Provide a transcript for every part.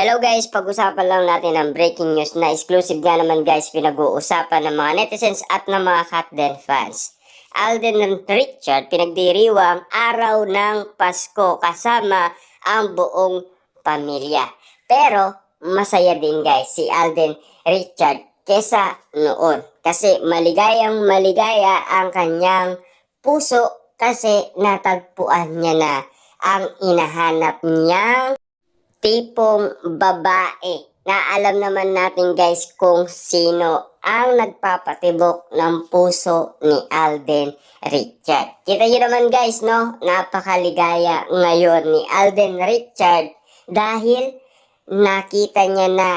Hello guys, pag-usapan lang natin ang breaking news na exclusive nga naman guys pinag-uusapan ng mga netizens at ng mga Katden fans. Alden Richard pinagdiriwang araw ng Pasko kasama ang buong pamilya. Pero masaya din guys si Alden Richard kesa noon. Kasi maligayang maligaya ang kanyang puso kasi natagpuan niya na ang inahanap niyang tipong babae na alam naman natin guys kung sino ang nagpapatibok ng puso ni Alden Richard. Kita nyo naman guys no, napakaligaya ngayon ni Alden Richard dahil nakita niya na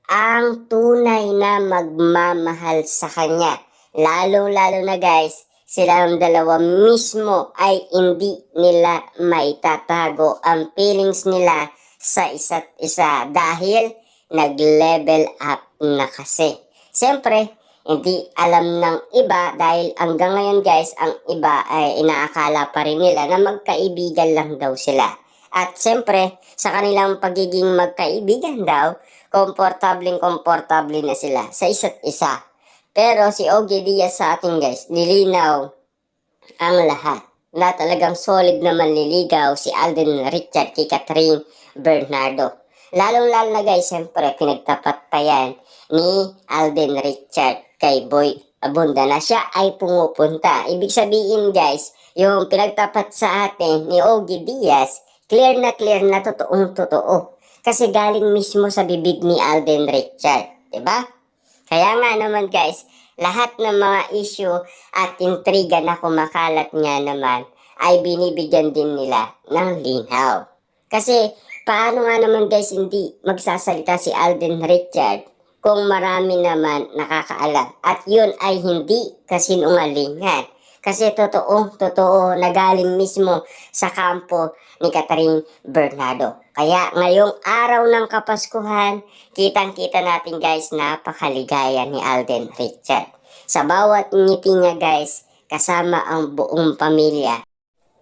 ang tunay na magmamahal sa kanya. Lalo-lalo na guys, silang dalawa mismo ay hindi nila maitatago ang feelings nila sa isa't isa dahil nag-level up na kasi. Siyempre, hindi alam ng iba dahil hanggang ngayon guys, ang iba ay inaakala pa rin nila na magkaibigan lang daw sila. At siyempre, sa kanilang pagiging magkaibigan daw, komportable na sila sa isa't isa. Pero si Ogie Diaz sa ating guys, nilinaw ang lahat na talagang solid na manliligaw si Alden Richard kay Catherine Bernardo. Lalong-lalo na guys, siyempre pinagtapat pa yan ni Alden Richard kay Boy Abunda na siya ay pumupunta. Ibig sabihin guys, yung pinagtapat sa atin ni Ogie Diaz, clear na totoong totoo. Kasi galing mismo sa bibig ni Alden Richard. Diba? Kaya nga naman guys, lahat ng mga issue at intriga na kumakalat nga naman ay binibigyan din nila ng linaw. Kasi paano nga naman guys hindi magsasalita si Alden Richard kung marami naman nakakaalam. At yun ay hindi kasinungalingan. Kasi totoo na galing mismo sa kampo ni Catherine Bernardo. Kaya ngayong araw ng Kapaskuhan, kitang-kita natin guys napakaligaya ni Alden Richard. Sa bawat ngiti niya guys, kasama ang buong pamilya.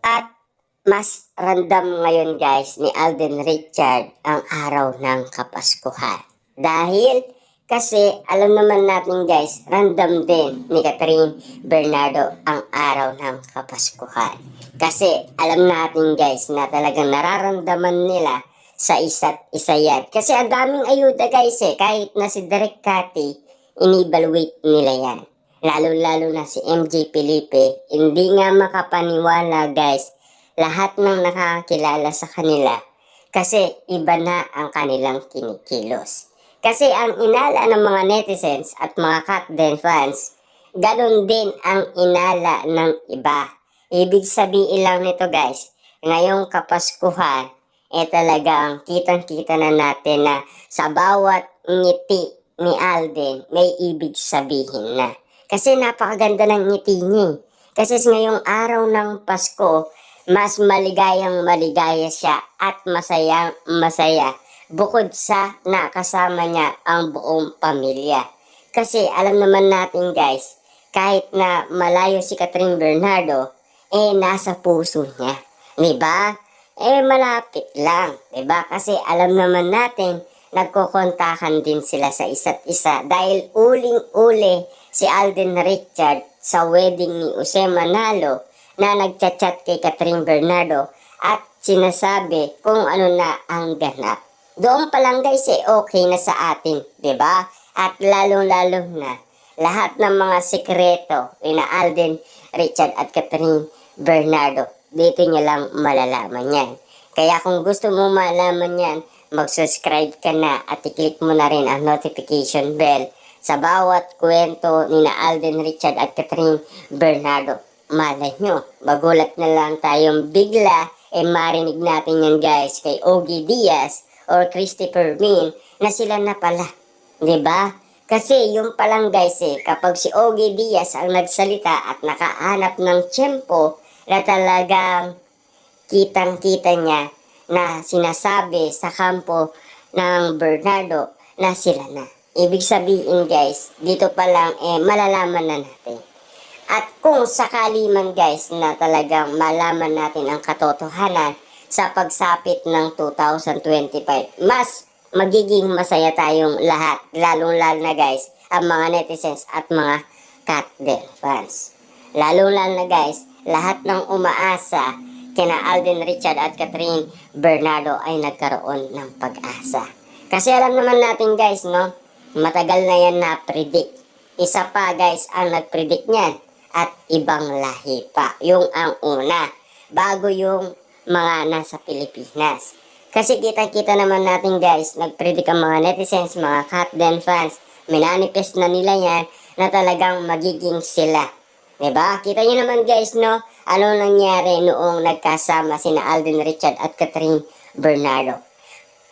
At mas randam ngayon guys ni Alden Richard ang araw ng Kapaskuhan. Dahil kasi alam naman natin guys, random din ni Catherine Bernardo ang araw ng Kapaskuhan. Kasi alam natin guys na talagang nararamdaman nila sa isa't isa yan. Kasi ang daming ayuda guys kahit na si Direk Cathy, in-evaluate nila yan. Lalo-lalo na si MJ Felipe, hindi nga makapaniwala guys, lahat ng nakakilala sa kanila. Kasi iba na ang kanilang kinikilos. Kasi ang inala ng mga netizens at mga Katden fans, ganun din ang inala ng iba. Ibig sabihin lang nito guys, ngayong Kapaskuhan, talagang kitang-kita na natin na sa bawat ngiti ni Alden, may ibig sabihin na. Kasi napakaganda ng ngiti niya. Kasi ngayong araw ng Pasko, mas maligayang maligaya siya at masayang masaya. Bukod sa nakasama niya ang buong pamilya. Kasi alam naman natin guys, kahit na malayo si Catherine Bernardo, nasa puso niya. Diba? Malapit lang. Diba? Kasi alam naman natin, nagkokontakan din sila sa isa't isa. Dahil uling-uli si Alden Richard sa wedding ni Jose Manalo na nagchat-chat kay Catherine Bernardo at sinasabi kung ano na ang ganap. Doon pa lang guys okay na sa atin, 'di ba? At lalong-lalo na lahat ng mga sekreto ni Alden Richard at Catherine Bernardo, dito niya lang malalaman yan. Kaya kung gusto mo malaman yan, mag-subscribe ka na at i-click mo na rin ang notification bell sa bawat kwento ni Alden Richard at Catherine Bernardo. Malay nyo, magulat na lang tayong bigla, marinig natin yan guys kay Ogie Diaz or Christopher Min na sila na pala. Diba? Kasi yung palang guys kapag si Ogie Diaz ang nagsalita at nakahanap ng tiyempo na talagang kitang-kita niya na sinasabi sa kampo ng Bernardo na sila na. Ibig sabihin guys, dito pa lang malalaman na natin. At kung sakali man guys na talagang malaman natin ang katotohanan sa pagsapit ng 2025, mas magiging masaya tayong lahat. Lalong-lalo na guys, ang mga netizens at mga Katden fans. Lalong-lalo na guys, lahat ng umaasa kina Alden Richard at Catherine Bernardo ay nagkaroon ng pag-asa. Kasi alam naman natin guys, no? Matagal na yan na-predict. Isa pa guys ang nag-predict niyan at ibang lahi pa. Yung ang una, bago yung mga nasa Pilipinas. Kasi kitang-kita naman natin guys, nag-predict ang mga netizens, mga Katden fans, minanifest na nila yan na talagang magiging sila. Diba? Kita nyo naman guys, no? Ano nangyari noong nagkasama sina Alden Richard at Catherine Bernardo.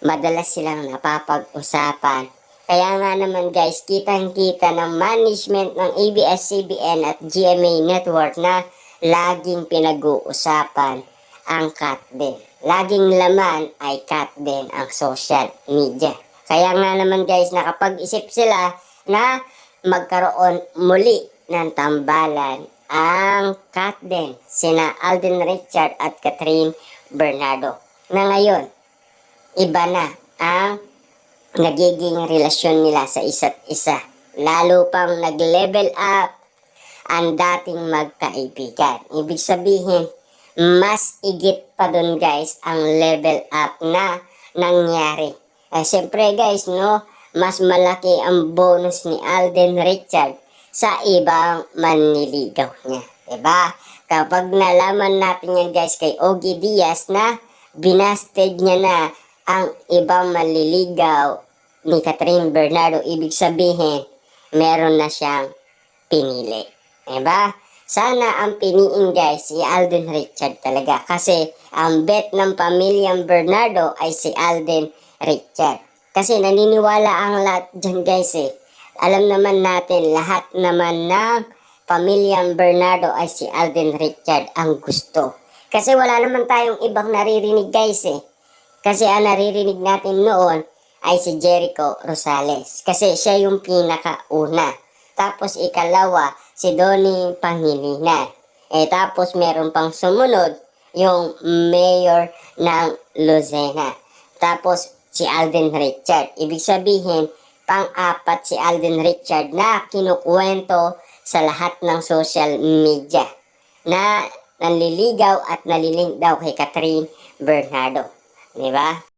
Madalas silang napapag-usapan. Kaya nga naman guys, kitang-kita ng management ng ABS-CBN at GMA Network na laging pinag-uusapan ang Katden. Laging laman ay Katden ang social media. Kaya nga naman guys, nakapag-isip sila na magkaroon muli ng tambalan ang Katden, sina Alden Richard at Catherine Bernardo. Na ngayon, iba na ang nagiging relasyon nila sa isa't isa. Lalo pang nag-level up ang dating magkaibigan. Ibig sabihin, mas igit pa dun guys ang level up na nangyari. Siyempre guys, no, mas malaki ang bonus ni Alden Richard sa ibang manliligaw niya. Diba? Kapag nalaman natin yan guys kay Ogie Diaz na binasted niya na ang ibang manliligaw ni Catherine Bernardo, ibig sabihin, meron na siyang pinili. Diba? Sana ang piniin guys si Alden Richard talaga kasi ang bet ng pamilyang Bernardo ay si Alden Richard. Kasi naniniwala ang lahat dyan guys eh. Alam naman natin lahat naman ng pamilyang Bernardo ay si Alden Richard ang gusto. Kasi wala naman tayong ibang naririnig guys eh. Kasi ang naririnig natin noon ay si Jericho Rosales. Kasi siya yung pinakauna. Tapos ikalawa, si Donnie Pangilinan. Tapos meron pang sumunod, yung mayor ng Lucena. Tapos si Alden Richard. Ibig sabihin, pang-apat si Alden Richard na kinukwento sa lahat ng social media na nanliligaw at nalilink daw kay Catherine Bernardo. Diba?